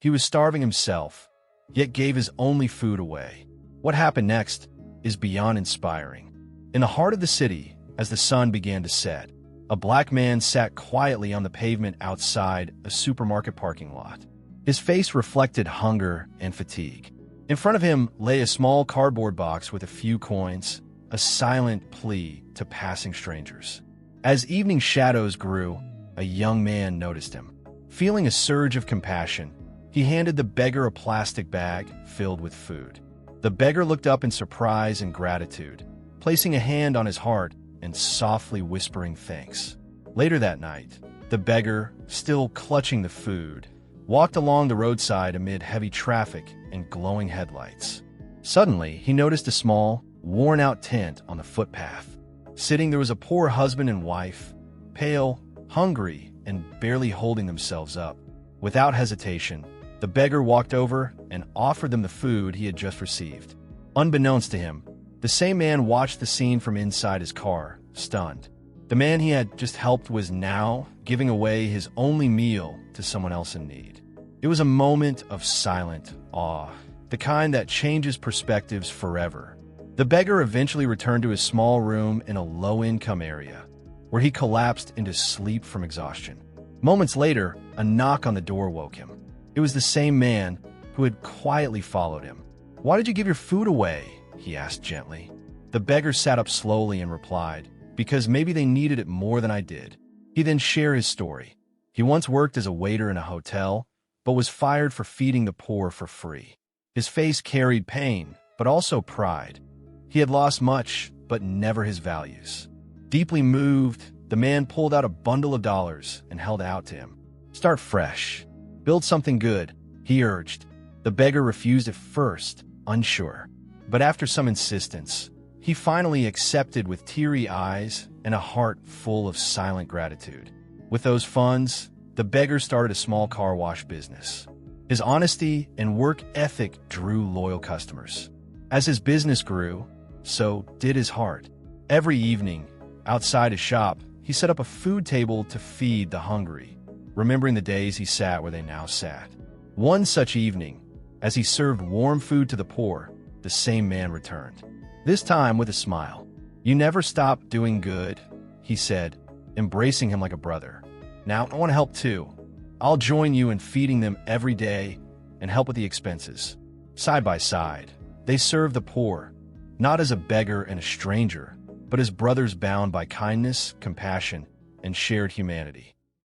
He was starving himself, yet gave his only food away. What happened next is beyond inspiring. In the heart of the city, as the sun began to set, a black man sat quietly on the pavement outside a supermarket parking lot. His face reflected hunger and fatigue. In front of him lay a small cardboard box with a few coins, a silent plea to passing strangers. As evening shadows grew, a young man noticed him. Feeling a surge of compassion, he handed the beggar a plastic bag filled with food. The beggar looked up in surprise and gratitude, placing a hand on his heart and softly whispering thanks. Later that night, the beggar, still clutching the food, walked along the roadside amid heavy traffic and glowing headlights. Suddenly, he noticed a small, worn-out tent on the footpath. Sitting there was a poor husband and wife, pale, hungry, and barely holding themselves up. Without hesitation, the beggar walked over and offered them the food he had just received. Unbeknownst to him, the same man watched the scene from inside his car, stunned. The man he had just helped was now giving away his only meal to someone else in need. It was a moment of silent awe, the kind that changes perspectives forever. The beggar eventually returned to his small room in a low-income area, where he collapsed into sleep from exhaustion. Moments later, a knock on the door woke him. It was the same man who had quietly followed him. "Why did you give your food away?" he asked gently. The beggar sat up slowly and replied, "Because maybe they needed it more than I did." He then shared his story. He once worked as a waiter in a hotel, but was fired for feeding the poor for free. His face carried pain, but also pride. He had lost much, but never his values. Deeply moved, the man pulled out a bundle of dollars and held it out to him. "Start fresh. Build something good," he urged. The beggar refused at first, unsure. But after some insistence, he finally accepted with teary eyes and a heart full of silent gratitude. With those funds, the beggar started a small car wash business. His honesty and work ethic drew loyal customers. As his business grew, so did his heart. Every evening, outside his shop, he set up a food table to feed the hungry, remembering the days he sat where they now sat. One such evening, as he served warm food to the poor, the same man returned. This time with a smile. "You never stop doing good," he said, embracing him like a brother. "Now I want to help too. I'll join you in feeding them every day and help with the expenses." Side by side, they served the poor, not as a beggar and a stranger, but as brothers bound by kindness, compassion, and shared humanity.